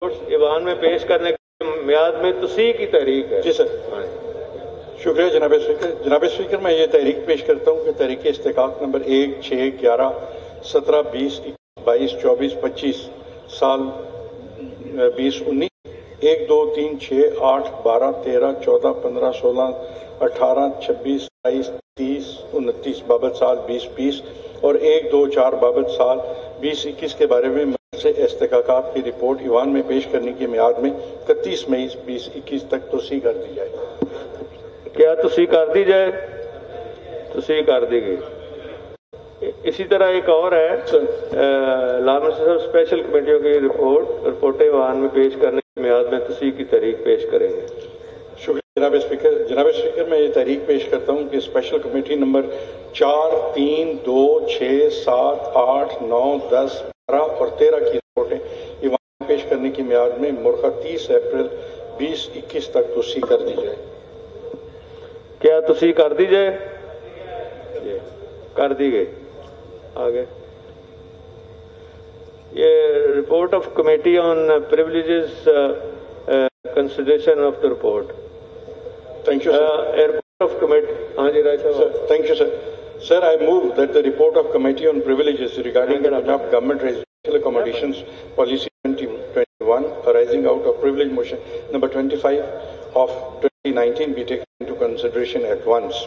ایوان میں پیش کرنے کی میعاد میں توسیع کی تحریک ہے. جی سر. شکریہ جناب اسپیکر. جناب اسپیکر میں یہ تحریک پیش کرتا ہوں کہ تحریک استحقاق نمبر 1, 6, 11, 17, 20, 22, 24, 25 سال 2019 1, 2, 3, 6, 8, 12, 13, 14, 15, 16, 18, 26, 27, 30, 29 بابت سال 2020 اور 1, 2, 4 بابت سال 2021 کے بارے میں سے استحقاقات کی رپورٹ ایوان میں پیش کرنے کی میعاد میں 31 مئی 2021 تک توسیع کر دی جائے. کیا توسیع کر دی جائے؟ توسیع کر دی گئی. اسی طرح ایک اور ہے لا منسٹر اسپیشل کمیٹیوں کی رپورٹیں ایوان میں پیش کرنے کی میعاد میں توسیع کی تحریک پیش کریں گے. شکریہ جناب اسپیکر. جناب اسپیکر میں یہ تحریک پیش کرتا ہوں کہ اسپیشل کمیٹی نمبر 4, 3, 2, 6, 7, 8, 9, 10, 12 اور 13 کی رپورٹیں ایوان میں پیش کرنے کی میعاد میں مرخہ 30 اپریل 2021 تک توسیع کر دی جائے. کیا توسیع کر دی جائے؟ کر دی گئی. آگے یہ report of committee on privileges consideration of the report. Thank you sir. Report of committee. ہاں جی رائٹ صاحب. Thank you sir. Sir, I move that the report of Committee on Privileges regarding the Punjab Government Residential Accommodations Policy 2021 arising out of Privilege Motion number 25 of 2019 be taken into consideration at once.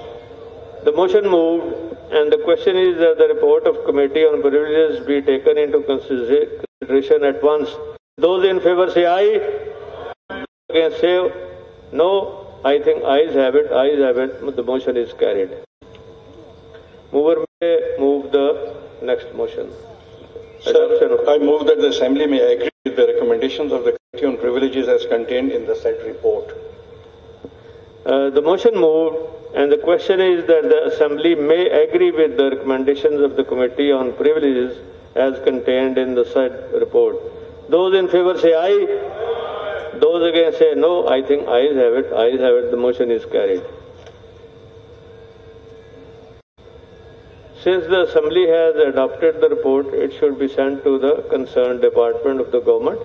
The motion moved and the question is that the report of Committee on Privileges be taken into consideration at once. Those in favor say aye. Against say no. I think ayes have it. Ayes have it. The motion is carried. Mover may move the next motion. Sir, I move that the Assembly may agree with the recommendations of the Committee on Privileges as contained in the said report. The motion moved and the question is that the Assembly may agree with the recommendations of the Committee on Privileges as contained in the said report. Those in favor say aye. Those against say no. I think ayes have it. Ayes have it. The motion is carried. Since the Assembly has adopted the report, it should be sent to the concerned department of the government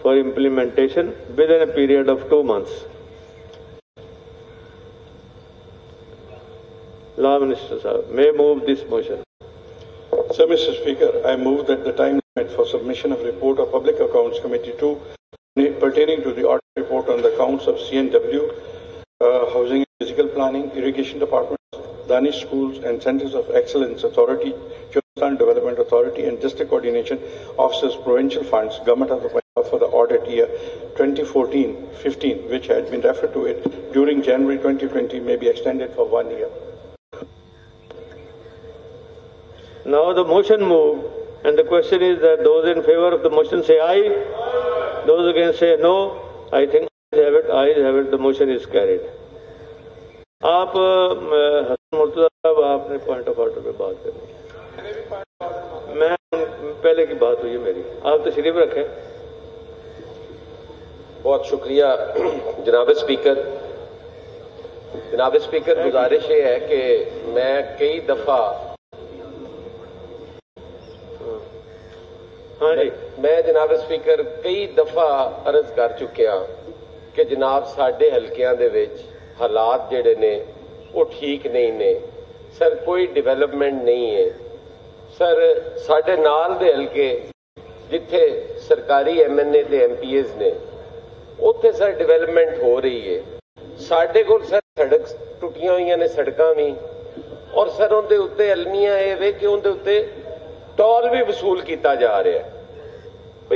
for implementation within a period of 2 months. Law Minister Sahab may move this motion. Sir, Mr. Speaker, I move that the time limit for submission of report of Public Accounts Committee 2 pertaining to the audit report on the accounts of CNW, Housing and Physical Planning, Irrigation Department, Danish Schools and Centers of Excellence Authority, Chotan Development Authority and District Coordination Officers Provincial Funds, Government of the Punjab for the audit year 2014-15, which had been referred to it during January 2020, may be extended for 1 year. Now the motion moved and the question is that those in favor of the motion say aye. Those against say no. I think ayes have it. Ayes have it. The motion is carried. آپ حسن مرتضیٰ صاحب آپ نے point of order پہ بات کرنی ہے. میں پہلے کی بات ہوئی ہے میری. آپ تشریف رکھیں. بہت شکریہ جناب اسپیکر. جناب اسپیکر گزارش یہ ہے کہ میں کئی دفعہ جناب اسپیکر کئی دفعہ عرض کر چکیا کہ جناب ساڈے حلقیاں دے وچ حالات جڑے نے وہ ٹھیک نہیں نے. سر کوئی ڈیولپمنٹ نہیں ہے. سر ساڈے نال دے حلقے جتھے سرکاری MNA تے MPAs نے اتنے سر ڈیولپمنٹ ہو رہی ہے. ساڈے کول سر سڑک ٹوٹیاں ہوئی نے سڑکاں بھی اور سر اندر اتنے المیاں یہ وے کہ اندر اتنے ٹول بھی وصول کیتا جا رہا ہے.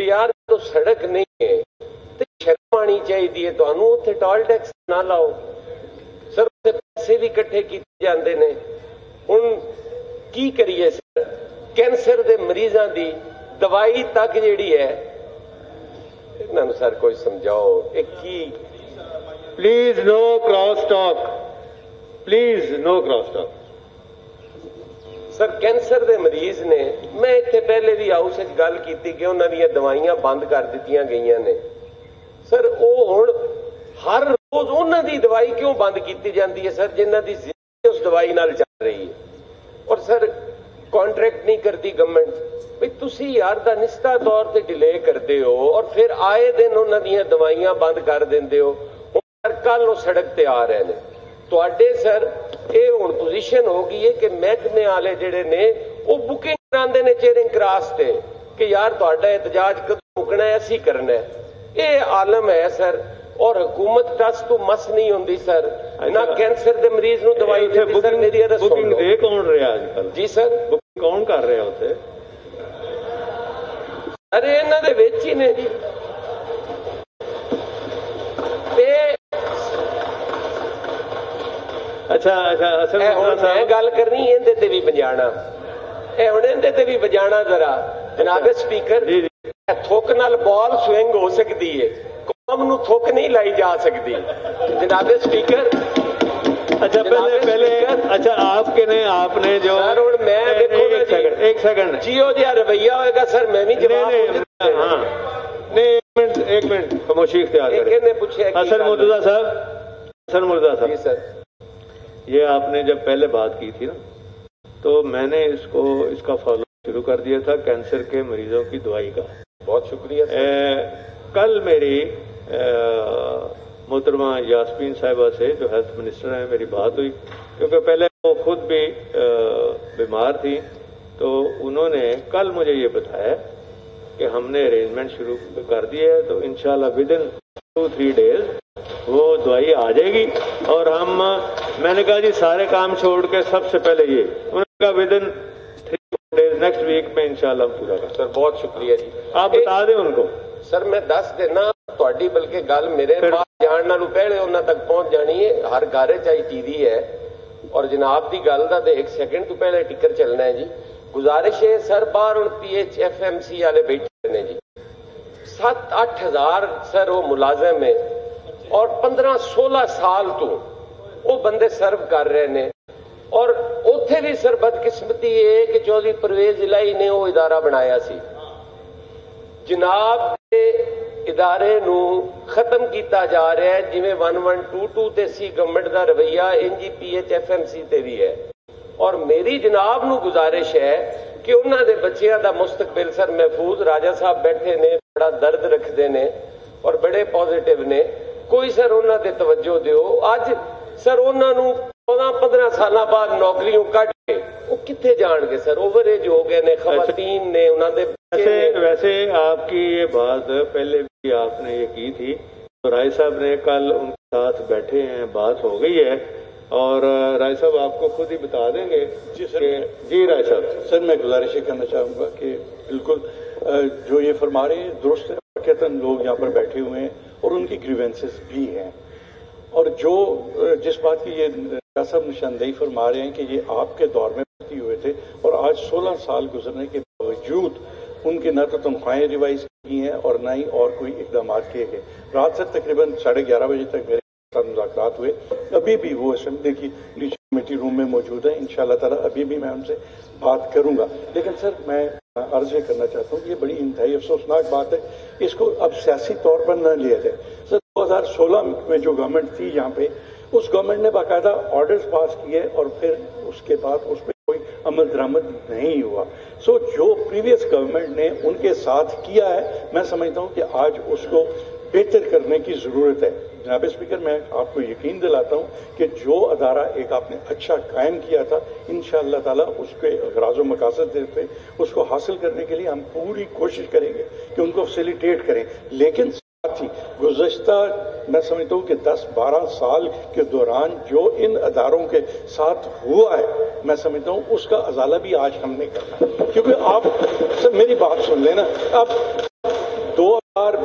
یار تو سڑک نہیں ہے تو شرم آنی چاہیے تمہیں اتنے ٹول ٹیکس نہ لاؤ. سر پیسے بھی کٹھے کیتے جاندے نے. ہن کی کریے سر کینسر دے مریضاں دی دوائی تک جیڑی ہے انہاں نوں سر کوئی سمجھاؤ. ایک کی please no cross talk. Please no cross talk. Sir cancer دے مریض نے میں اتنے پہلے بھی ہاؤس گل کی کہ انہوں نے دوائیاں بند کر دیتیاں گئی نے. سر وہ ہوں ہر روز انہوں دی دوائی کیوں بند کی جاتی ہے سر جنہ دی زندگی اس دوائی نال چل رہی ہے. اور سر کانٹریکٹ نہیں کرتی گورنمنٹ بھئی تسی یار دانستہ طور تے ڈیلے کرتے ہو اور پھر آئے دن انہاں دیاں دوائیاں بند کر دیندے ہو ہر کل وہ سڑک تے آ رہے ہیں تواڈے سر یہ ہن پوزیشن ہو گئی ہے کہ محکمے والے جڑے نے وہ بکنگ کراندے نے چیئرنگ کراس تے کہ یار تواڈا احتجاج کدوں مکنا ہے اسی کرنا ہے یہ عالم ہے سر اور حکومت ٹس تو مس نہیں ہوندی سر نہ کینسر دے مریض نو دوائی دیندی سر میری عرض سن بکنگ لو دے کون رہا آج کل جی سر بکنگ کون کر رہا ہوتے ارے انہاں دے وچ ہی نے جی اچھا اصل میں گل کرنی اندے تے بھی بجانا اے ہن اندے تے بھی بجانا ذرا جناب سپیکر تھوک نال بال سوئنگ ہو سکتی ہے قوم نو تھوک نہیں لائی جا سکتی جناب سپیکر اچھا پہلے اچھا آپ کے نے آپ نے جو سر ہن میں دیکھو ایک سیکنڈ جیو جہا رویہ ہوئے گا سر میں بھی جواب ہاں نہیں ایک منٹ خاموشی اختیار کریں حسن مرتضیٰ صاحب جی سر یہ آپ نے جب پہلے بات کی تھی نا تو میں نے اس کا فالو شروع کر دیا تھا کینسر کے مریضوں کی دوائی کا بہت شکریہ کل میری محترمہ یاسمین صاحبہ سے جو ہیلتھ منسٹر ہیں میری بات ہوئی کیونکہ پہلے وہ خود بھی بیمار تھی تو انہوں نے کل مجھے یہ بتایا کہ ہم نے ارینجمنٹ شروع کر دی ہے تو انشاءاللہ ودن 2-3 ڈیز وہ دوائی آ جائے گی اور میں نے کہا جی سارے کام چھوڑ کے سب سے پہلے یہ انہوں نے کہا ودن 3 ڈیز نیکسٹ ویک میں انشاءاللہ ہم پورا کریں سر بہت شکریہ جی آپ بتا دیں ان کو سر میں دس دینا تھوڑی بلکہ گل میرے پاس جان نالوں پہلے انہاں تک پہنچ جانی ہے ہر گھر چاہیے ٹی وی ہے اور جناب دی گل دا تے 1 سیکنڈ تو پہلے ٹکر چلنا ہے جی گزارش ہے سر باہر ہوں P H F M C والے بیٹھے نے جی 7-8 ہزار سر وہ ملازم ہے اور 15-16 سال تو وہ بندے سرو کر رہے ہیں اور اوتھے بھی سر بدقسمتی ہے کہ چودھری پرویز الہی نے وہ ادارہ بنایا سی جناب دے ادارے نو ختم کیتا جا رہا ہے جویں 1122 تے سی گورنمنٹ دا رویہ in G P H F M C تے بھی ہے اور میری جناب نو گزارش ہے کہ انہاں دے بچیاں دا مستقبل سر محفوظ راجہ صاحب بیٹھے نے بڑا درد رکھتے نے اور بڑے پازیٹیو نے کوئی سر انہاں دے توجہ دیو اج سر انہاں نو 14-15 سالاں بعد نوکریوں کٹ کے وہ کتنے جان گے سر اوور ایج ہو گئے نے خواتین نے انہاں دے ویسے آپ کی یہ بات پہلے بھی آپ نے یہ کی تھی تو رائے صاحب نے کل ان کے ساتھ بیٹھے ہیں بات ہو گئی ہے اور رائے صاحب آپ کو خود ہی بتا دیں گے جی سر جی رائے صاحب سر میں گزارش کرنا چاہوں گا کہ بالکل جو یہ فرما رہے ہیں درست ہے واقعتاً لوگ یہاں پر بیٹھے ہوئے ہیں اور ان کی گریوینسز بھی ہیں اور جو جس بات کی یہ صاحب نشاندہی فرما رہے ہیں کہ یہ آپ کے دور میں بھرتی ہوئے تھے اور آج 16 سال گزرنے کے باوجود ان کے نہ تو تنخواہیں ریوائز کی ہیں اور نہ ہی اور کوئی اقدامات کیے گئے رات سے تقریباً 11:30 بجے تک میرے ساتھ مذاکرات ہوئے ابھی بھی وہ اسمبلی کی نیچے کمیٹی روم میں موجود ہیں انشاءاللہ تعالیٰ ابھی بھی میں ان سے بات کروں گا لیکن سر میں عرض یہ کرنا چاہتا ہوں کہ یہ بڑی انتہائی افسوسناک بات ہے اس کو اب سیاسی طور پر نہ لیا جائے سر 2016 میں جو گورنمنٹ تھی یہاں پہ اس گورنمنٹ نے باقاعدہ آرڈرز پاس کیے اور پھر اس کے بعد اس پہ کوئی عمل درآمد نہیں ہوا سو جو پریویس گورنمنٹ نے ان کے ساتھ کیا ہے میں سمجھتا ہوں کہ آج اس کو بہتر کرنے کی ضرورت ہے جناب اسپیکر میں آپ کو یقین دلاتا ہوں کہ جو ادارہ ایک آپ نے اچھا قائم کیا تھا انشاءاللہ تعالیٰ اس کے اغراض و مقاصد دیتے اس کو حاصل کرنے کے لیے ہم پوری کوشش کریں گے کہ ان کو فیسیلیٹیٹ کریں لیکن ساتھ ہی گزشتہ میں سمجھتا ہوں کہ 10-12 سال کے دوران جو ان اداروں کے ساتھ ہوا ہے میں سمجھتا ہوں اس کا ازالہ بھی آج ہم نے کرنا کیونکہ آپ سر میری بات سن لینا اب 2000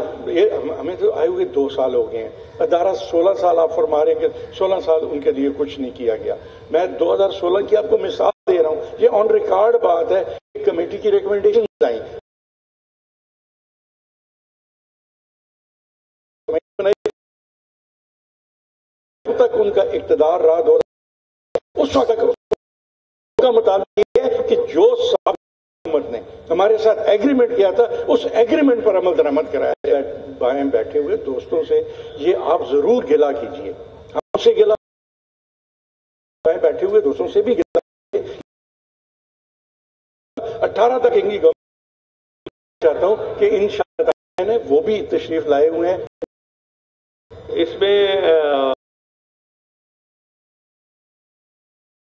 ہمیں تو آئے ہوئے 2 سال ہو گئے ہیں ادارہ 16 سال آپ فرما رہے ہیں کہ 16 سال ان کے لیے کچھ نہیں کیا گیا میں 2016 کی آپ کو مثال دے رہا ہوں یہ آن ریکارڈ بات ہے کمیٹی کی ریکمنڈیشن آئی تک ان کا اقتدار رہا دو اس وقت تک کا مطالبہ یہ ہے کہ جو حکومت نے ہمارے ساتھ ایگریمنٹ کیا تھا اس ایگریمنٹ پر عمل درآمد کرایا جائے بائیں بیٹھے ہوئے دوستوں سے یہ آپ ضرور گلا کیجئے ہم سے گلا بائیں بیٹھے ہوئے دوستوں سے بھی گلا 18 तक इनकी गवर्नमेंट चाहता हूँ कि इंशाअल्लाह वो भी तशरीफ लाए हुए हैं। इसमें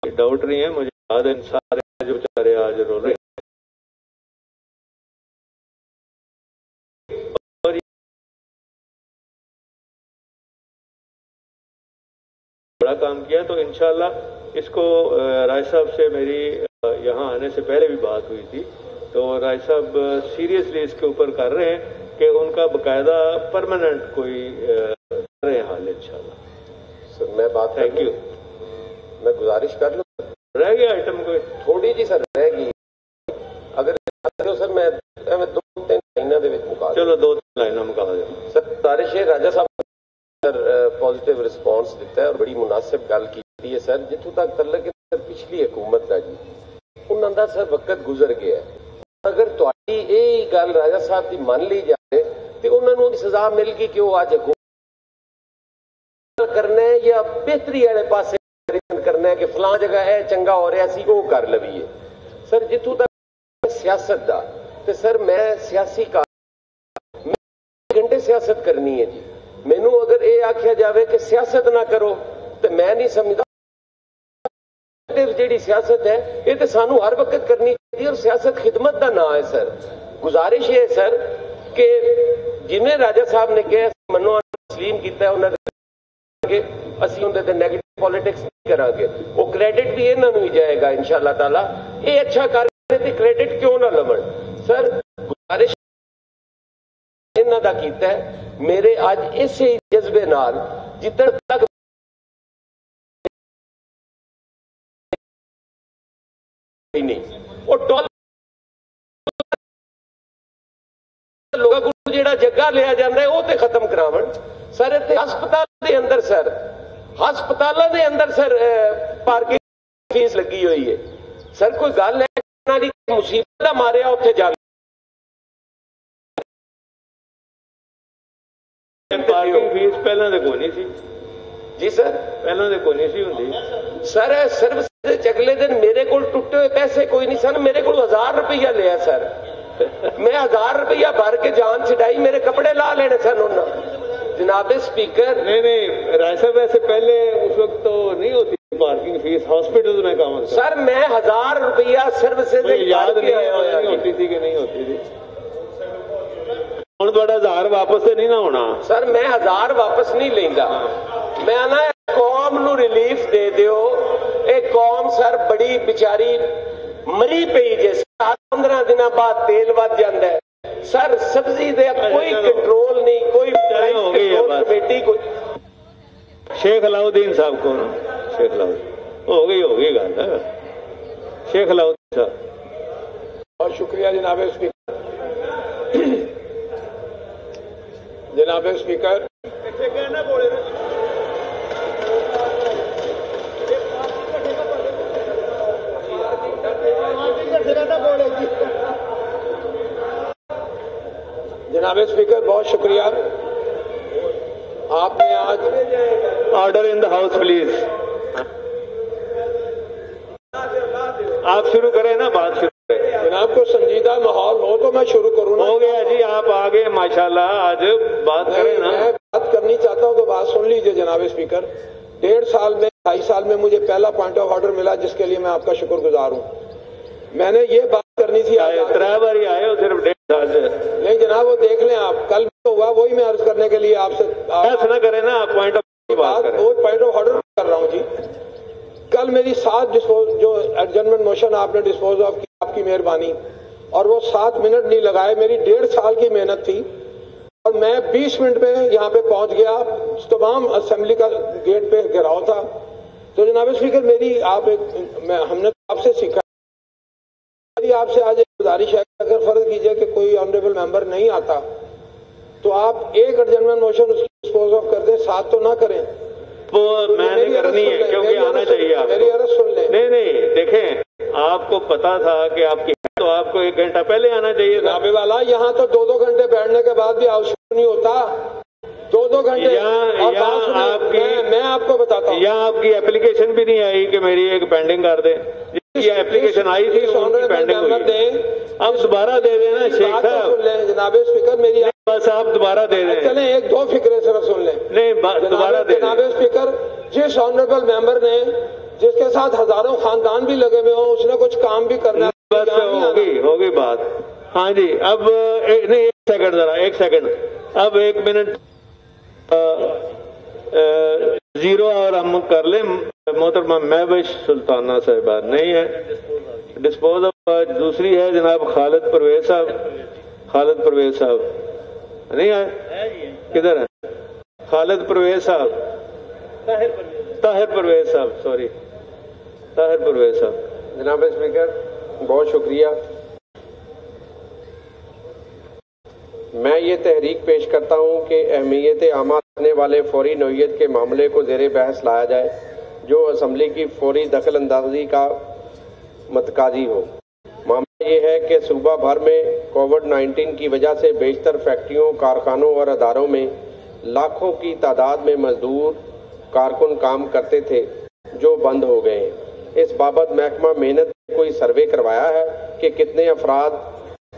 डाउट नहीं है, मुझे याद है सारे जो बेचारे आज रो रहे हैं। और बड़ा काम किया, तो इंशाल्लाह इसको राय साहब से मेरी यहाँ आने से पहले भी बात हुई थी, तो राय साहब सीरियसली इसके ऊपर कर रहे हैं कि उनका बकायदा परमानेंट कोई रहे हाल इंशाल्लाह। सर मैं बात थैंक यू। मैं गुजारिश कर लूँ, रह गया आइटम कोई थोड़ी जी सर रह गई, अगर सर मैं 2-3 लाइनों ਦੇ ਵਿੱਚ ਮੁਕਾ चलो 2-3 लाइनें मुका दो सर। गुजारिश है राजा साहब सर पॉजिटिव रिस्पॉन्स दिता है और बड़ी मुनासिब गल की है सर। जितों तक तलक सर पिछली हुकूमत का जी उन्होंने का सर वक्त गुजर गया, अगर तुहाडी ये गल राजा साहब की मान ली जाए तो उन्होंने सजा मिल गई कि वो अज हुकूमत करना है या बेहतरी वाले पासे करना है कि फलां जगह है चंगा हो रहा सी वो कर लवीए। सर जितों तक सियासत का तो सर मैं सियासी का घंटे सियासत करनी है जी। मैनू अगर ये आख्या जाए कि सियासत ना करो तो मैं नहीं समझदा जी सियासत है ये तो सानू हर वक्त करनी चाहिए और सियासत खिदमत का ना है सर। गुजारिश है सर कि जिन्हें राजा साहब ने कहा मनो तस्लीम किया उन्होंने ਅਸੀਂ ਉਹਦੇ ਤੇ ਨੈਗੇਟਿਵ ਪੋਲਿਟਿਕਸ ਨਹੀਂ ਕਰਾਂਗੇ, ਉਹ ਕ੍ਰੈਡਿਟ ਵੀ ਇਹਨਾਂ ਨੂੰ ਹੀ ਜਾਏਗਾ ਇਨਸ਼ਾਅੱਲਾ ਤਾਲਾ। ਇਹ ਅੱਛਾ ਕਰ ਰਹੇ ਤੇ ਕ੍ਰੈਡਿਟ ਕਿਉਂ ਨਾ ਲਵਣ ਸਰ। ਗੁਜ਼ਾਰਿਸ਼ ਇਹਨਾਂ ਦਾ ਕੀਤਾ ਹੈ ਮੇਰੇ ਅੱਜ ਇਸੇ ਜਜ਼ਬੇ ਨਾਲ ਜਿੱਦਣ ਤੱਕ ਨਹੀਂ ਉਹ ਡਾਲਰ ਲੋਕਾਂ ਕੋਲ ਜਿਹੜਾ ਜੱਗਾ ਲਿਆ ਜਾਂਦਾ ਹੈ ਉਹ ਤੇ ਖਤਮ ਕਰਾਵਣ ਸਰ। ਇੱਥੇ ਹਸਪਤਾਲ ਦੇ ਅੰਦਰ ਸਰ ਹਸਪਤਾਲਾਂ ਦੇ ਅੰਦਰ ਸਰ ਪਾਰਕਿੰਗ ਫੀਸ ਲੱਗੀ ਹੋਈ ਹੈ ਸਰ। ਕੋਈ ਗੱਲ ਹੈ ਇਹਨਾਂ ਦੀ ਮੁਸੀਬਤ ਦਾ ਮਾਰਿਆ ਉੱਥੇ ਜਾ ਪਾਰਕਿੰਗ ਫੀਸ ਪਹਿਲਾਂ ਤੇ ਕੋਈ ਨਹੀਂ ਸੀ ਜੀ ਸਰ, ਪਹਿਲਾਂ ਤੇ ਕੋਈ ਨਹੀਂ ਸੀ ਹੁੰਦੀ ਸਰ। ਸਰਵਿਸ ਦੇ ਅਗਲੇ ਦਿਨ ਮੇਰੇ ਕੋਲ ਟੁੱਟੇ ਹੋਏ ਪੈਸੇ ਕੋਈ ਨਹੀਂ ਸਨ, ਮੇਰੇ ਕੋਲ 1000 ਰੁਪਇਆ ਲਿਆ ਸਰ। मैं 1000 रुपया भर के जान छुड़ाई, मेरे कपड़े ला लेने सन उन्होंने। जनाबे स्पीकर नहीं राय साहब ऐसे पहले उस वक्त तो नहीं होती पार्किंग फीस हॉस्पिटल में काम सर। मैं 1000 रुपया सर्विसेज याद नहीं होती थी कि नहीं होती थी। ਹੁਣ ਤੁਹਾਡਾ 1000 ਵਾਪਸ ਤੇ ਨਹੀਂ ਨਾ ਹੋਣਾ ਸਰ। ਮੈਂ 1000 ਵਾਪਸ ਨਹੀਂ ਲੈਂਦਾ, ਮੈਂ ਨਾ ਕੌਮ ਨੂੰ ਰਿਲੀਫ ਦੇ ਦਿਓ। ਇਹ ਕੌਮ ਸਰ ਬੜੀ ਵਿਚਾਰੀ ਮਰੀ ਪਈ ਜੇ 15 ਦਿਨਾਂ ਬਾਅਦ ਤੇਲ ਵੱਧ ਜਾਂਦਾ ਹੈ ਸਰ। ਸਬਜ਼ੀ ਦੇ ਕੋਈ ਕੰਟਰੋਲ ਨਹੀਂ, ਕੋਈ ਕਮੇਟੀ ਕੋਈ। शेख अलाउद्दीन साहब को ना शेख अलाउद्दीन हो गई गल शेख अलाउद्दीन साहब। बहुत शुक्रिया जनाब स्पीकर। जनाब स्पीकर जनाब स्पीकर बहुत शुक्रिया। आपने आज order in the house please. आप शुरू करें ना, बात शुरू करें। जनाब को संजीदा माहौल हो तो मैं शुरू करूँ ना। हो गया जी, आप आगे माशाल्लाह आज बात करें ना। मैं बात करनी चाहता हूँ तो बात सुन लीजिए जनाब स्पीकर। 1.5 साल में 2.5 साल में मुझे पहला पॉइंट ऑफ ऑर्डर मिला जिसके लिए मैं आपका शुक्रगुजार हूँ। मैंने ये बात करनी थी, 3 बार ही आए हो सिर्फ 1.5 साल से। नहीं जनाब वो देख लें आप, कल तो हुआ वही मैं अर्ज करने के लिए आपसे ना करें ना, आप पॉइंट ऑफ बात करें। वो पॉइंट ऑफ ऑर्डर कर रहा हूँ जी। कल मेरी 7 जो एडजर्नमेंट मोशन आपने डिस्पोज ऑफ की, आपकी मेहरबानी, और वो 7 मिनट नहीं लगाए। मेरी 1.5 साल की मेहनत थी और मैं 20 मिनट में यहाँ पे पहुंच गया। तमाम असेंबली का गेट पे घेराव था। तो जनाब स्पीकर मेरी हमने आपसे सीखा, मेरी आपसे आज एक गुजारिश है, अगर फर्ज कीजिए कि कोई ऑनरेबल मेंबर नहीं आता तो आप एक एडजर्नमेंट मोशन उसकी डिस्पोज ऑफ कर दें, 7 तो ना करें। वो मैंने करनी है क्योंकि आना चाहिए आपको। मेरी अर्ज सुन लें। नहीं देखें, आपको पता था कि आपकी तो आपको 1 घंटा पहले आना चाहिए था। नाबे वाला यहाँ तो 2-2 घंटे बैठने के बाद भी आवश्यक नहीं होता। 2-2 घंटे मैं आपको बताता हूँ, यहाँ आपकी एप्लीकेशन भी नहीं आई कि मेरी एक पेंडिंग कर दे। ये एप्लीकेशन आई थी, उनकी पेंडिंग हुई है। अब दोबारा दे देना शेख साहब। जनाब स्पीकर मेरी बस आप दोबारा दे दें। चलें एक दो फिक्रे सिर्फ सुन लें। नहीं दोबारा दे जनाब स्पीकर, जिस ऑनरेबल मेंबर ने जिसके साथ हजारों खानदान भी लगे हुए हो, उसने कुछ काम भी करना। बस होगी बात। हाँ जी, अब नहीं एक सेकंड, जरा एक सेकंड, अब 1 मिनट जीरो और हम कर लें। मोहतरमा महबूश सुल्ताना साहिबा नहीं है, डिस्पोज ऑफ। दूसरी है जनाब खालिद परवेज साहब। खालिद परवेज साहब नहीं है, किधर है खालिद परवेज साहब? ताहिर परवेज साहब, सॉरी ताहिर परवेज साहब। जनाब स्पीकर बहुत शुक्रिया। मैं ये तहरीक पेश करता हूँ कि अहमियत आमा रखने वाले फौरी नौयत के मामले को ज़ेरे बहस लाया जाए, जो असम्बली की फौरी दखल अंदाजी का मतकाजी हो। मामला ये है कि सूबा भर में कोविड-19 की वजह से बेशतर फैक्ट्रियों, कारखानों और अदारों में लाखों की तादाद में मजदूर कारकुन काम करते थे, जो बंद हो गए हैं। इस बाबत महकमा मेहनत ने कोई सर्वे करवाया है कि कितने अफराद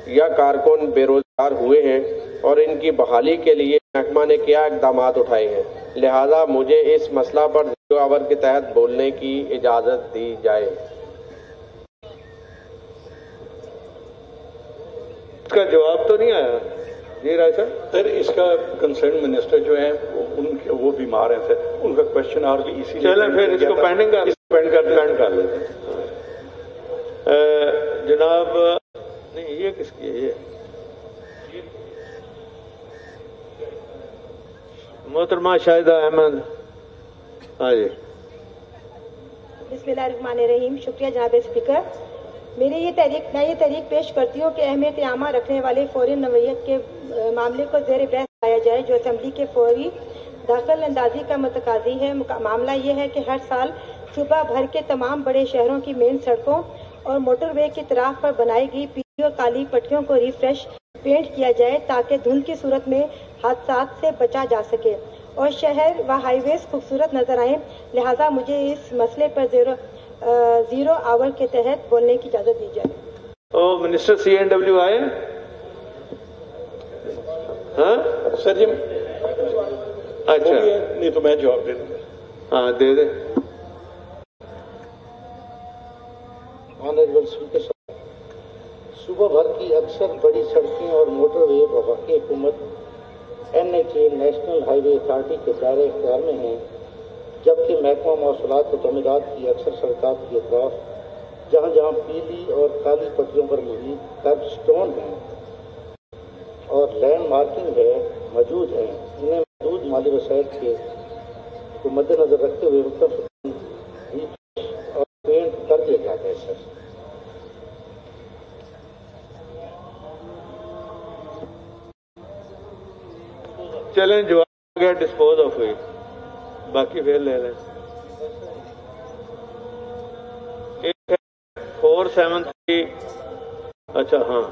या कारकुन बेरोजगार हुए हैं और इनकी बहाली के लिए महकमा ने क्या इकदाम उठाए हैं? लिहाजा मुझे इस मसला पर 0 आवर के तहत बोलने की इजाज़त दी जाए। इसका जवाब तो नहीं आया जी राय साहब। सर इसका कंसर्न मिनिस्टर जो है वो बीमार हैं सर, उनका क्वेश्चन और भी इसी। चलें फिर इसको पेंडिंग कर लेते हैं। जनाब नहीं, ये किसकी है? ये मोहतरमा शाहिदा अहमद। हाँ जी, बिस्मिल्लाहिर्रहमानिर्रहीम। शुक्रिया जनाब स्पीकर। मैं ये तहरीक पेश करती हूँ कि अहमियत आमा रखने वाले फौरी नवैयत के मामले को ज़ेर बहस लाया जाए, जो असम्बली के फौरी दखल अंदाजी का मतकाजी है। मामला ये है कि हर साल सूबा भर के तमाम बड़े शहरों की मेन सड़कों और मोटरवे की तराफ पर बनाई गई पीली और काली पट्टियों को रिफ्रेश पेंट किया जाए, ताकि धुंध की सूरत में हादसात से बचा जा सके और शहर व हाईवेज खूबसूरत नजर आए। लिहाजा मुझे इस मसले पर 0 आवर के तहत बोलने की इजाजत दी जाए। ओ मिनिस्टर CNW आए? हाँ सर जी, अच्छा नहीं तो मैं जवाब दे दूंगा। हाँ दे दे। ऑनरेबल स्पीकर साहब, सूबा भर की अक्सर बड़ी सड़कें और मोटरवे वफाकी हुकूमत NHA नेशनल हाईवे अथॉरिटी के दायरे इख्तियार में हैं, जबकि महकमा मौसूलात व तमीरात की अक्सर सड़कात के अतराफ जहाँ जहाँ पीली और काली पट्टियों पर मजीद कर्ब स्टोन हैं और लैंड मार्किंग मौजूद है, इन्हें मौजूद माली वसाइल के को मद्देनजर रखते हुए और पेंट कर दिया जाता है। सर चलें, जवाब आ गया, डिस्पोज ऑफ हुई, बाकी फिर ले लें। 473। अच्छा हाँ,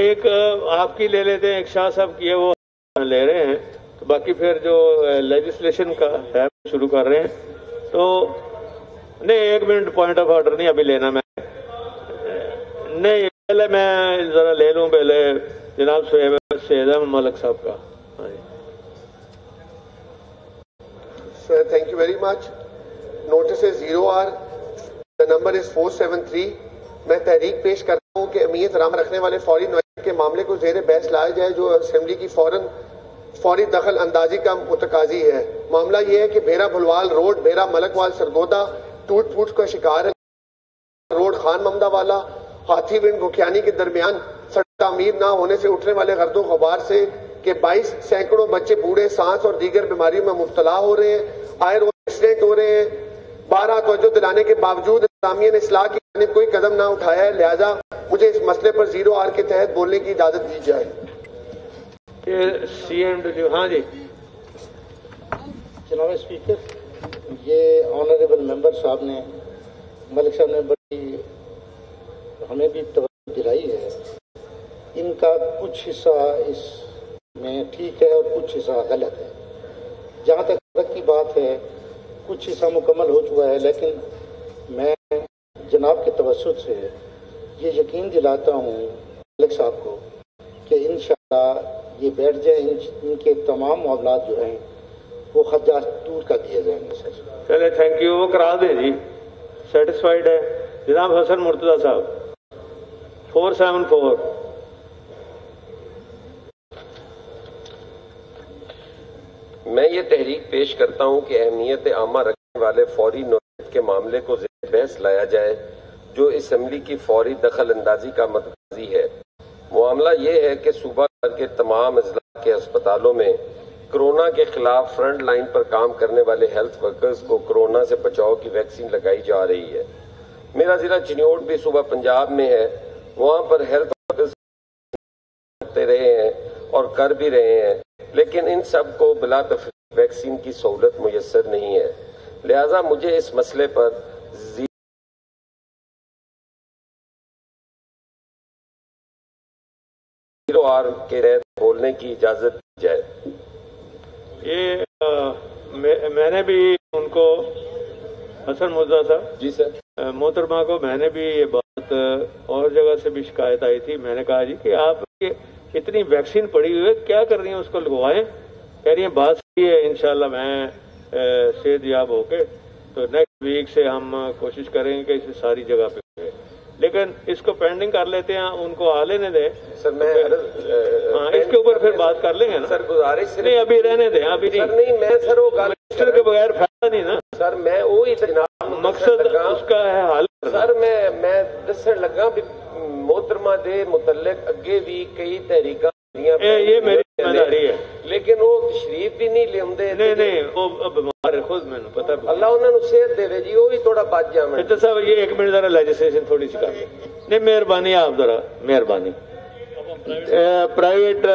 ایک آپ کی لے لیتے ہیں, ایک شاہ صاحب کی ہے وہ لے رہے ہیں, تو باقی پھر جو لیجسلیشن کا ہے شروع کر رہے ہیں. تو نہیں, 1 منٹ پوائنٹ آف آرڈر نہیں ابھی لینا, میں نہیں پہلے میں ذرا لے لوں پہلے جناب سید احمد ملک صاحب کا. Sir, thank you very much. Notice is 0R. The number is 473. میں تحریک پیش کر رہا ہوں کہ اہمیت رام رکھنے والے فوری نوعیت کے معاملے کو زیر بحث لایا جائے جو اسمبلی کی فوری دخل اندازی کا متقاضی ہے. معاملہ یہ ہے کہ بھیرا بھلوال روڈ بھیرا ملک وال سرگودا ٹوٹ پھوٹ کا شکار ہے. روڈ خان ممدہ والا ہاتھی ونڈ گکھیانی کے درمیان سڑک تعمیر نہ ہونے سے اٹھنے والے گرد و غبار سے کہ 22 سینکڑوں بچے بوڑھے سانس اور دیگر بیماریوں میں مبتلا ہو رہے ہیں, آئے روز ایکسیڈنٹ ہو رہے ہیں. 12 توجہ دلانے کے باوجود انتظامیہ نے اصلاح کی جانب کوئی قدم نہ اٹھایا ہے, لہذا مجھے اس مسئلے پر 0R کے تحت بولنے کی اجازت دی جائے. ہاں جی جناب اسپیکر, یہ آنریبل ممبر صاحب نے ملک صاحب نے بڑی ہمیں بھی توجہ دلائی ہے. ان کا کچھ حصہ اس میں ٹھیک ہے اور کچھ حصہ غلط ہے. جہاں تک غلط کی بات ہے کچھ حصہ مکمل ہو چکا ہے, لیکن میں جناب کے توسط سے یہ یقین دلاتا ہوں ملک صاحب کو کہ انشاءاللہ یہ بیٹھ جائیں, ان کے تمام معاملات جو ہیں وہ خدشات دور کر دیے جائیں گے. سر چلے تھینک یو, وہ کرا دیں جی, سیٹسفائیڈ ہے. جناب حسن مرتضیٰ صاحب 474. میں یہ تحریک پیش کرتا ہوں کہ اہمیت عامہ رکھنے والے فوری نوعیت کے معاملے کو زیر بحث لایا جائے جو اسمبلی کی فوری دخل اندازی کا متقاضی ہے. معاملہ یہ ہے کہ صوبہ بھر کے تمام اضلاع کے ہسپتالوں میں کرونا کے خلاف فرنٹ لائن پر کام کرنے والے ہیلتھ ورکرز کو کرونا سے بچاؤ کی ویکسین لگائی جا رہی ہے. میرا ضلع چنیوٹ بھی صوبہ پنجاب میں ہے, وہاں پر ہیلتھ ورکرز کرتے رہے ہیں اور کر بھی رہے ہیں, لیکن ان سب کو بلا تفریق ویکسین کی سہولت میسر نہیں ہے. لہذا مجھے اس مسئلے پر 0R کے تحت بولنے کی اجازت دی جائے. یہ میں نے بھی ان کو, حسن مرتضیٰ صاحب جی سر, محترمہ کو میں نے بھی یہ بات اور جگہ سے بھی شکایت آئی تھی. میں نے کہا جی کہ آپ اتنی ویکسین پڑی ہوئی ہے کیا کر رہی ہیں, اس کو لگوائیں. کہہ رہی ہیں بات صحیح ہے, انشاءاللہ میں صحت یاب ہو کے تو نیکسٹ ویک سے ہم کوشش کریں گے کہ اسے ساری جگہ پہ ہوئے, لیکن اس کو پینڈنگ کر لیتے ہیں, ان کو آ لینے دیں. سر میں اس کے اوپر پھر بات کر لیں گے نا. سر گزارش نہیں ابھی رہنے دیں, ابھی نہیں میں سر وہ منسٹر کے بغیر فائدہ نہیں نا. سر میں وہی جناب مقصد اس کا ہے حل. سر میں دسن لگا بھی محترمہ دے متعلق اگے بھی کئی تحریکاں یہ میری ذمہ داری ہے, لیکن وہ تشریف بھی نہیں لے. نہیں وہ بیمار ہے خود, میں پتا اللہ انہوں نے صحت دے جی, وہ بھی تھوڑا بچ جائے. صاحب یہ 1 منٹ ذرا لیجسلیشن تھوڑی سی کر لیں. نہیں مہربانی آپ ذرا مہربانی. پرائیویٹ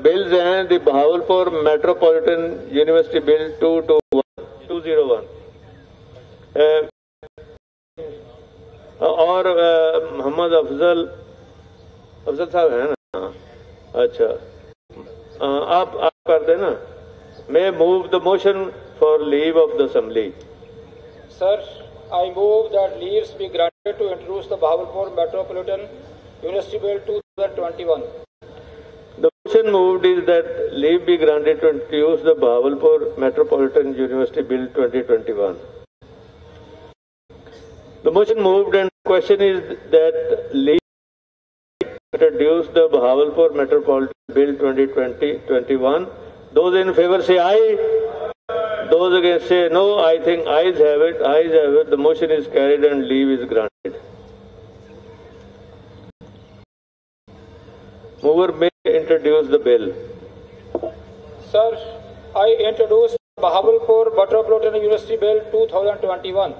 بلز ہیں, دی بہاولپور میٹروپولیٹن یونیورسٹی بل 201 اور محمد افضل صاحب ہیں نا. اچھا آپ کر دیں نا. میں move the motion for leave of the assembly. Sir, I move that leaves be granted to introduce the Bahawalpur Metropolitan University Bill 2021. The motion moved is that leave be granted to introduce the Bahawalpur Metropolitan University Bill 2021. The motion moved and the question is that leave introduce the Bahawalpur Metropolitan Bill 2021. Those in favor say aye. Those against say no. I think ayes have it. Ayes have it. The motion is carried and leave is granted. Mover may introduce the bill. Sir, I introduce Bahawalpur Metropolitan University Bill 2021.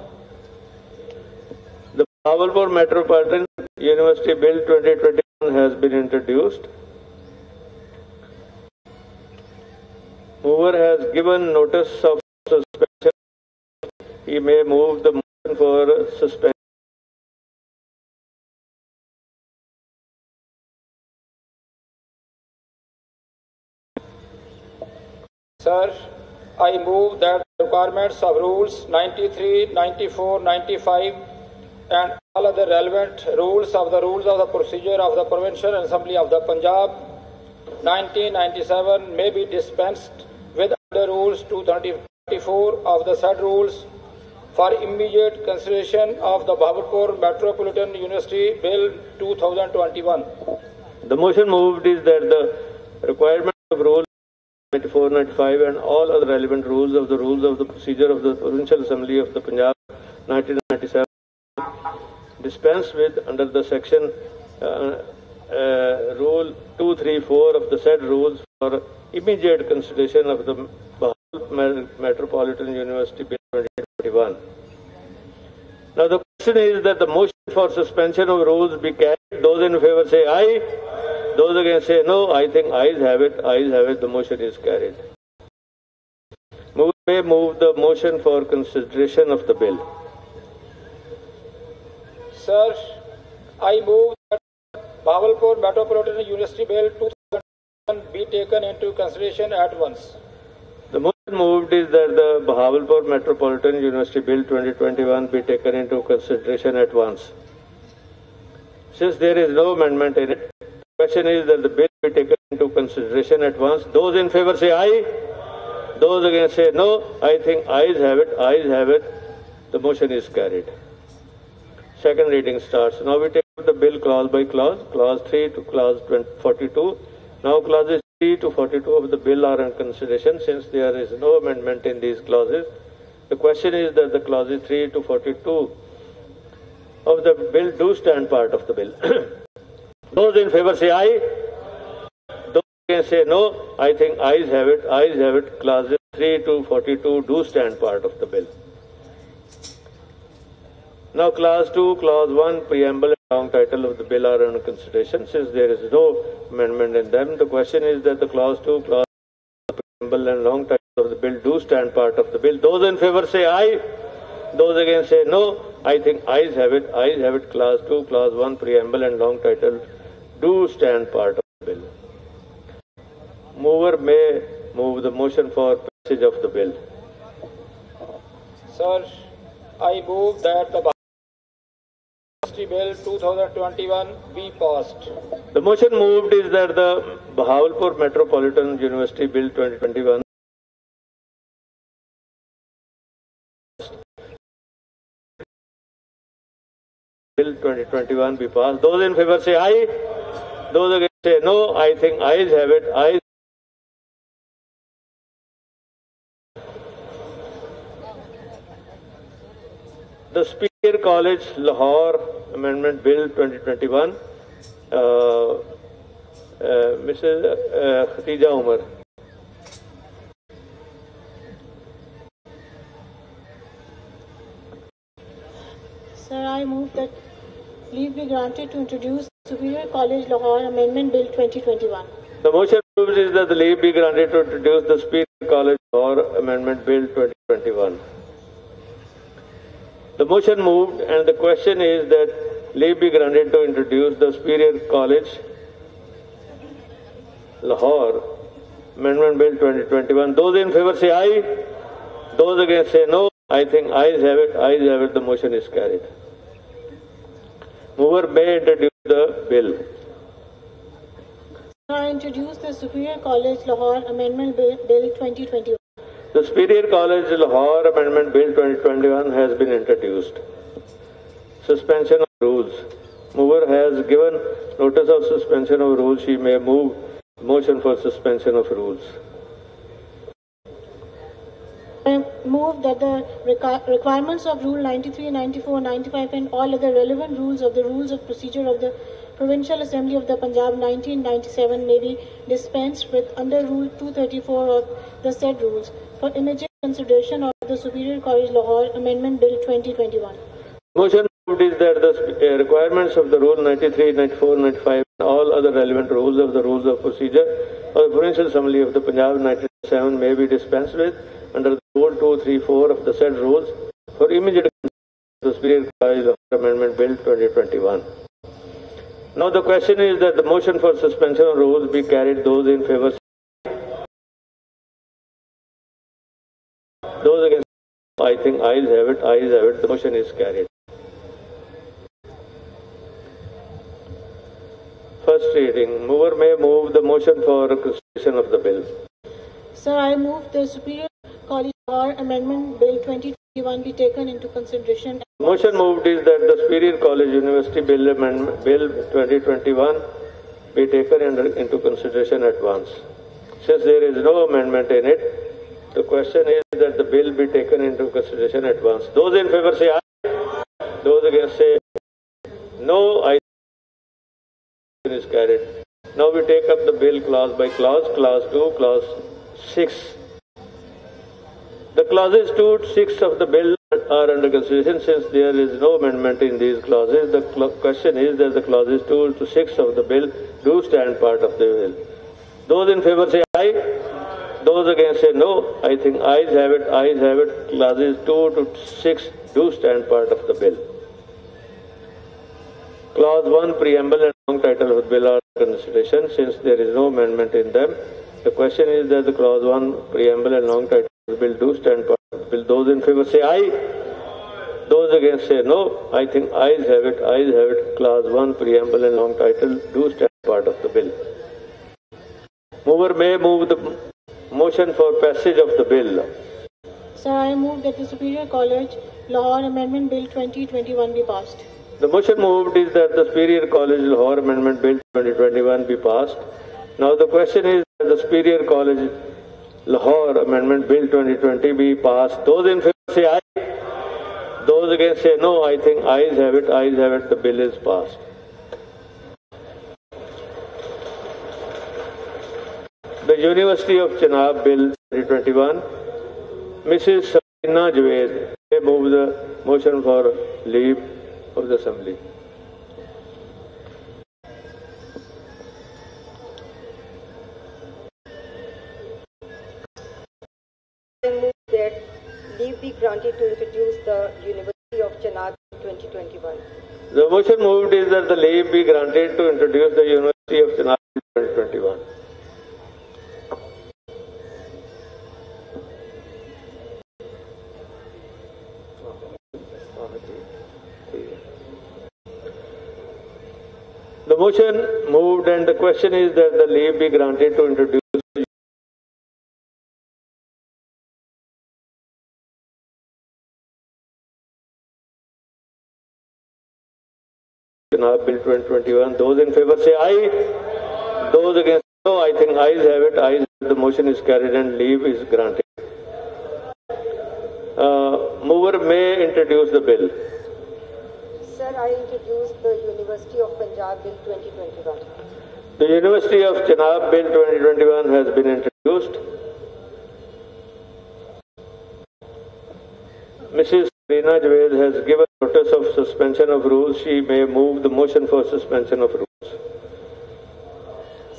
The Bahawalpur Metropolitan University Bill 2021 has been introduced. Mover has given notice of suspension. He may move the motion for suspension. Sir, I move that the requirements of rules 93, 94, 95 and all other relevant rules of the procedure of the Provincial Assembly of the Punjab 1997 may be dispensed with under rules 234 of the said rules for immediate consideration of the Bahawalpur Metropolitan University Bill 2021. The motion moved is that the requirement of Rule 94, 95 and all other relevant rules of the procedure of the Provincial Assembly of the Punjab 1997 dispensed with under the section Rule 234 of the said rules for immediate consideration of the Bahawalpur Metropolitan University Bill 2021. Now the question is that the motion for suspension of rules be carried. Those in favor say aye. Those against say no. I think ayes have it. Ayes have it. The motion is carried. May move the motion for consideration of the bill. Sir, I move that Bahawalpur Metropolitan University Bill 2021 be taken into consideration at once. The motion moved is that the Bahawalpur Metropolitan University Bill 2021 be taken into consideration at once. Since there is no amendment in it, the question is that the bill be taken into consideration at once. Those in favor say aye. Those against say no. I think ayes have it. Ayes have it. The motion is carried. Second reading starts. Now we take the bill clause by clause, clause 3 to clause 42. Now clauses 3 to 42 of the bill are in consideration. Since there is no amendment in these clauses, the question is that the clauses 3 to 42 of the bill do stand part of the bill. Those in favor say aye. Those against say no. I think ayes have it. Ayes have it. Clauses 3 to 42 do stand part of the bill. Now clause 2, clause 1, preamble and long title of the bill are under consideration. Since there is no amendment in them, the question is that the clause 2, clause 1, preamble and long title of the bill do stand part of the bill. Those in favor say aye. Those against say no. I think ayes have it. Ayes have it. Clause 2, clause 1, preamble and long title do stand part of the bill. Mover may move the motion for passage of the bill. Sir, I move that the Bill 2021 be passed. The motion moved is that the Bahawalpur Metropolitan University Bill 2021 Bill 2021 be passed. Those in favor say aye. Those against say no. I think ayes have it. Ayes. The Speaker College Lahore Amendment Bill 2021, Mrs. Khatija Umar. Sir, I move that leave be granted to introduce Superior College Lahore Amendment Bill 2021. The motion moved is that the leave be granted to introduce the Speaker College Lahore Amendment Bill 2021. The motion moved and the question is that leave be granted to introduce the Superior College Lahore Amendment Bill 2021. Those in favor say aye. Those against say no. I think ayes have it. Ayes have it. The motion is carried. Mover may introduce the bill. I introduce the Superior College Lahore Amendment Bill 2021. The Superior College Lahore Amendment Bill 2021 has been introduced. Suspension of rules. Mover has given notice of suspension of rules. She may move motion for suspension of rules. I move that the requirements of Rule 93, 94, 95 and all other relevant rules of the Rules of Procedure of the Provincial Assembly of the Punjab 1997 may be dispensed with under Rule 234 of the said rules for immediate consideration of the Superior College Lahore Amendment Bill 2021. Motion moved is that the requirements of the Rule 93, 94, 95 and all other relevant rules of the Rules of Procedure of the Provincial Assembly of the Punjab 1997 may be dispensed with under the Rule 234 of the said rules for immediate consideration of the Superior College Lahore Amendment Bill 2021. Now the question is that the motion for suspension of rules be carried. Those in favor I think ayes have it, ayes have it. The motion is carried. First reading. Mover may move the motion for consideration of the bill. Sir, I move the Superior College Lahore Amendment Bill 2021 be taken into consideration. Motion moved is that the Superior College University Bill Amendment Bill 2021 be taken into consideration at once. Since there is no amendment in it, the question is that the bill be taken into consideration at once. Those in favor say aye. Those against say no. Ayes is carried. Now we take up the bill clause by clause. Clause 2, clause 6. The clauses 2 to 6 of the bill are under consideration. Since there is no amendment in these clauses, the question is that the clauses 2 to 6 of the bill do stand part of the bill. Those in favor say aye. Those against say no. I think ayes have it, ayes have it. Clauses 2 to 6 do stand part of the bill. Clause 1, preamble and long title of the bill are under consideration. Since there is no amendment in them, the question is that the clause 1, preamble and long title of the bill do stand part of the bill. Those in favor say aye. Those against say no. I think ayes have it, ayes have it. Clause 1, preamble and long title do stand part of the bill. Mover may move the motion for passage of the bill. Sir, I move that the Superior College Lahore Amendment Bill 2021 be passed. The motion moved is that the Superior College Lahore Amendment Bill 2021 be passed. Now the question is that the Superior College Lahore Amendment Bill 2020 be passed. Those in favor say aye. Those against say no. I think ayes have it, ayes have it. The bill is passed. The University of Chenab Bill 2021. Mrs. Sabina Javed may move the motion for leave of the Assembly. I move that leave be granted to introduce the University of Chenab 2021. The motion moved is that the leave be granted to introduce the University of Chenab 2021. The motion moved and the question is that the leave be granted to introduce Chenab Bill 2021. Those in favor say aye. Those against no. I think ayes have it, ayes have it. The motion is carried and leave is granted. Mover may introduce the bill. Sir, I introduce the University of Punjab Bill 2021. The University of Chenab Bill 2021 has been introduced. Mrs. Sabina Javed has given notice of suspension of rules. She may move the motion for suspension of rules.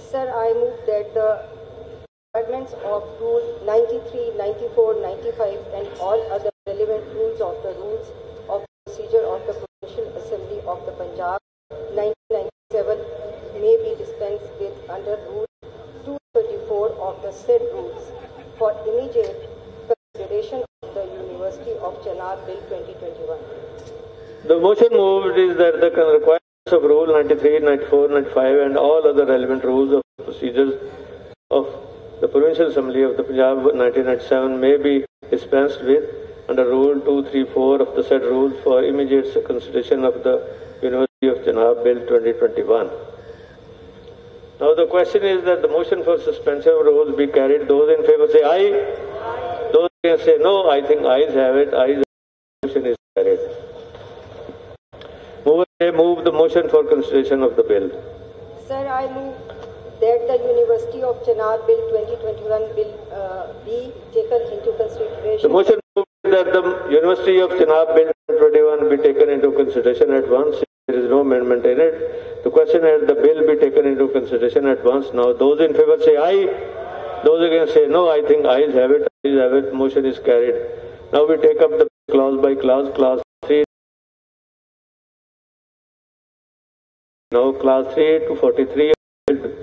Sir, I move that the requirements of Rule 93, 94, 95 and all other relevant rules of the rules of procedure of the Provincial Assembly of the Punjab 1997 may be dispensed with under Rule 234 of the said rules for immediate consideration of the University of Chenab Bill 2021. The motion moved is that the requirements of Rule 93, 94, 95 and all other relevant rules of procedures of the Provincial Assembly of the Punjab 1997 may be dispensed with under Rule 234 of the said rules for immediate consideration of the University of Chenab Bill 2021. Now the question is that the motion for suspension of rules be carried. Those in favor say aye. Those against say no. I think ayes have it, ayes have it. The motion is carried. Mover may move the motion for consideration of the bill. Sir, I move that the University of Chenab Bill 2021 will be taken into consideration. The motion moved that the University of Chenab Bill 2021 be taken into consideration at once. There is no amendment in it. The question is the bill be taken into consideration at once. Now those in favor say aye. Those against say no. I think ayes have it, ayes have it. Motion is carried. Now we take up the clause by clause. Clause 3. Now clause 3 to 43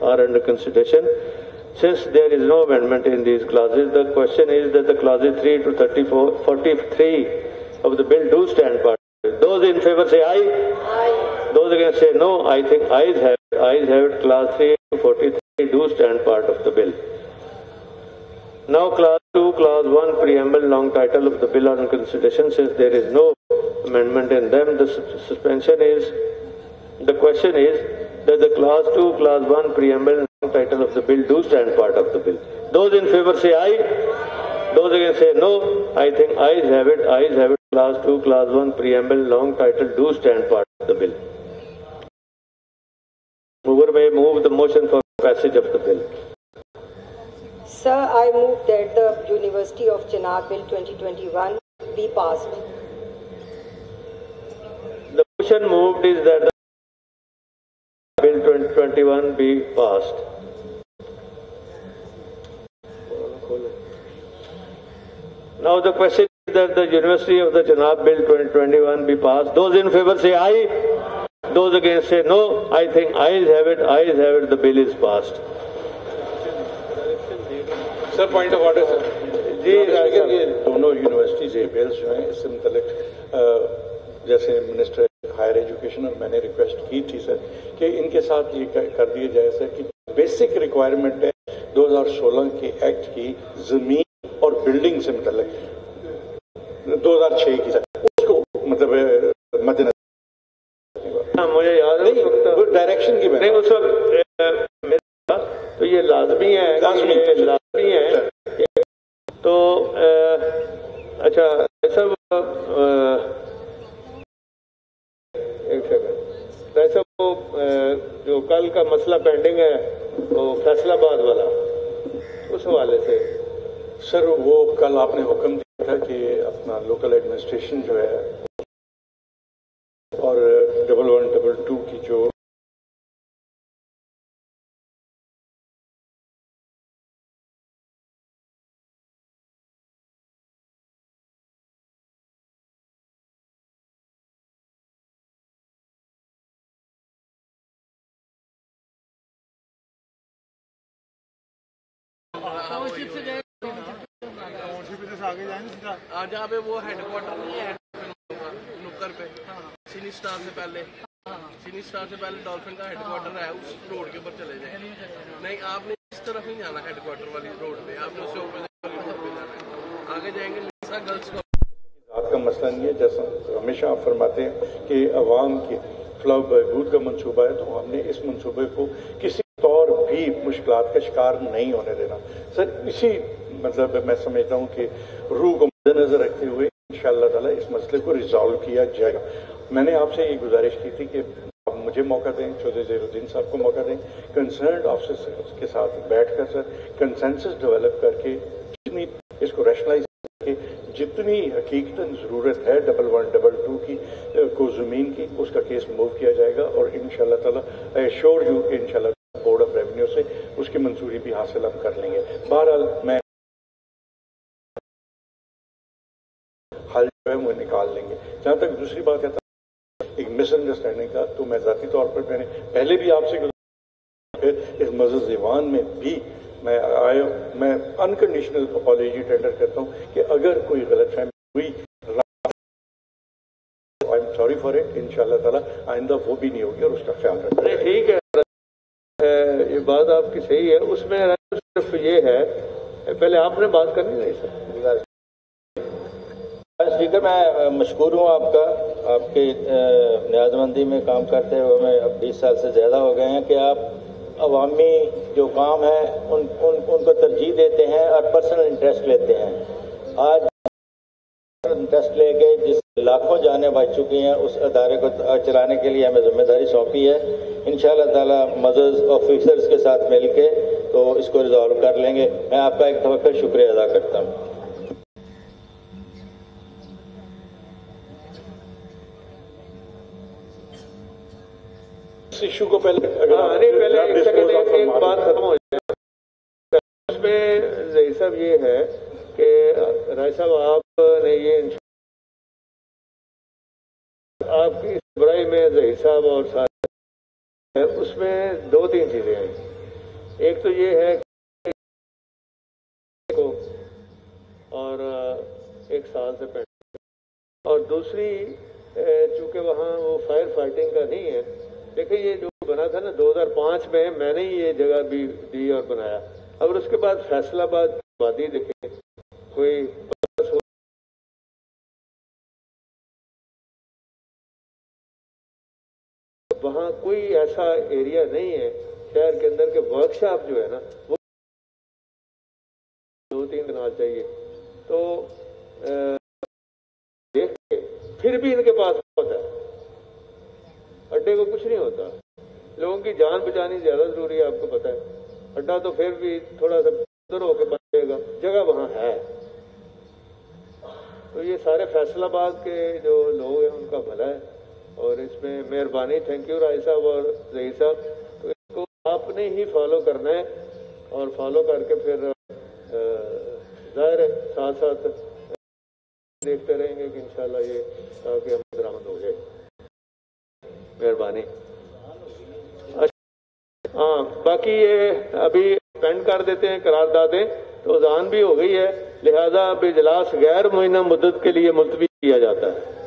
are under consideration. Since there is no amendment in these clauses, the question is that the clauses 3 to 43 of the bill do stand part. Those in favor say aye. Aye. Those against say no. I think ayes have it. Ayes have it. Clause 3 to 43 do stand part of the bill. Now clause 2, clause 1, preamble, long title of the bill on consideration. Since there is no amendment in them, the question is that the clause 2, clause 1, preamble, long title of the bill do stand part of the bill. Those in favor say aye. Those against say no. I think ayes have it. Ayes have it. Clause 2, clause 1, preamble, long title do stand part of the bill. Mover may move the motion for passage of the bill. Sir, I move that the University of Chenab Bill 2021 be passed. The motion moved is that the Bill 2021 be passed. Now the question is that the University of the Chenab Bill 2021 be passed. Those in favor say aye. Those against say no. I think ayes have it. Ayes have it. The bill is passed. Sir point of order sir ji یہ دونوں universities بیلس جو ہیں اس سے متعلق جیسے minister higher education اور میں نے ریکویسٹ کی تھی سر کہ ان کے ساتھ یہ کر دیا جائے سر کہ بیسک ریکوائرمنٹ ہے 2016 کے ایکٹ کی زمین اور بلڈنگ سے متعلق 2006 کی سر اس کو مطلب مد نظر مجھے یاد ہے ڈائریکشن کی نہیں اس وقت تو یہ لازمی ہے لازمی ہے تو اچھا سب ایک سیکنڈ ایسا وہ جو کل کا مسئلہ پینڈنگ ہے وہ فیصلہ آباد والا اس حوالے سے سر وہ کل آپ نے حکم دیا تھا کہ اپنا لوکل ایڈمنسٹریشن جو ہے اور 1122 کی جو آج آپ وہ ہیڈ کوارٹر نہیں ہے نکر پہ سینی اسٹار سے پہلے ڈالفن کا ہیڈ کوارٹر ہے اس روڈ کے اوپر چلے جائیں نہیں آپ نے اس طرف نہیں جانا ہیڈ کوارٹر والی روڈ پہ آپ نے اس سے اوپر والی روڈ پہ جانا ہے آگے جائیں گے گرلس ذات کا مسئلہ نہیں ہے جیسا ہمیشہ آپ فرماتے ہیں کہ عوام کی فلاح و بہبود کا منصوبہ ہے تو ہم نے اس منصوبے کو کسی طور بھی مشکلات کا شکار نہیں ہونے دینا سر اسی مطلب میں سمجھتا ہوں کہ روح کو مد نظر رکھتے ہوئے انشاءاللہ تعالی اس مسئلے کو ریزالو کیا جائے گا. میں نے آپ سے یہ گزارش کی تھی کہ آپ مجھے موقع دیں چودھری زہیر الدین صاحب کو موقع دیں کنسرنڈ آفیسرز کے ساتھ بیٹھ کر سر کنسنسس ڈیولپ کر کے جتنی اس کو ریشنلائز کر کے جتنی حقیقتاً ضرورت ہے 1122 کی کو زمین کی اس کا کیس موو کیا جائے گا اور انشاءاللہ تعالی آئی ایشور یو کہ انشاءاللہ بورڈ آف ریونیو سے اس کی منظوری بھی حاصل ہم کر لیں گے. بہرحال میں حل جو ہے وہ نکال لیں گے. جہاں تک دوسری بات ہے ایک مس انڈرسٹینڈنگ کا تو میں ذاتی طور پر میں نے پہلے بھی آپ سے پھر اس مزید ایوان میں بھی میں آیا میں انکنڈیشنل اپالوجی ٹینڈر کرتا ہوں کہ اگر کوئی غلط فہمی ہوئی I am sorry for it انشاءاللہ تعالیٰ آئندہ وہ بھی نہیں ہوگی اور اس کا خیال رکھیں. ٹھیک ہے یہ بات آپ کی صحیح ہے. اس میں صرف یہ ہے پہلے آپ نے بات کرنی نہیں سر. اسپیکر میں مشکور ہوں آپ کا آپ کے نیاز مندی میں کام کرتے ہوئے ہمیں اب 20 سال سے زیادہ ہو گئے ہیں کہ آپ عوامی جو کام ہے ان کو ترجیح دیتے ہیں اور پرسنل انٹرسٹ لیتے ہیں. آج انٹرسٹ لے کے جس لاکھوں جانیں بچ چکی ہیں اس ادارے کو چلانے کے لیے ہمیں ذمہ داری سونپی ہے. انشاءاللہ تعالی مزز آفیسرز کے ساتھ مل کے تو اس کو ریزالو کر لیں گے. میں آپ کا ایک دفعہ پھر شکریہ ادا کرتا ہوں. ایشو کو پہلے ایک بات ختم ہو جائے اس میں ظہیر صاحب یہ ہے کہ رائے صاحب آپ نے یہ آپ کی برائی میں ظہیر صاحب اور ساتھ اس میں 2-3 چیزیں ہیں. ایک تو یہ ہے साल से पेंडिंग, और दूसरी चूंकि वहाँ वो फायर फाइटिंग का नहीं है। देखिए ये जो बना था ना 2005 में, मैंने ही ये जगह भी दी और बनाया। और उसके बाद फैसलाबाद वादी देखें, कोई वहाँ कोई ऐसा एरिया नहीं है शहर के अंदर के वर्कशॉप जो है ना वो 2-3 कनाल चाहिए। तो देख के फिर भी इनके पास होता है, अड्डे को कुछ नहीं होता। लोगों की जान बचानी ज्यादा जरूरी है, आपको पता है। अड्डा तो फिर भी थोड़ा सा दूर होकर बचेगा, जगह वहाँ है। तो ये सारे फैसलाबाद के जो लोग हैं उनका भला है, और इसमें मेहरबानी। थैंक यू राय साहब और जही साहब। तो इसको आपने ही फॉलो करना है, और फॉलो करके फिर जाहिर है साथ साथ देखते रहेंगे कि इंशाल्लाह ये ताकि हम बरामद हो जाए। मेहरबानी। हाँ, बाकी ये अभी पेंड कर देते हैं करारदादें, तो अज़ान भी हो गई है, लिहाजा अब इजलास गैर मुअय्यन मुद्दत के लिए मुलतवी किया जाता है।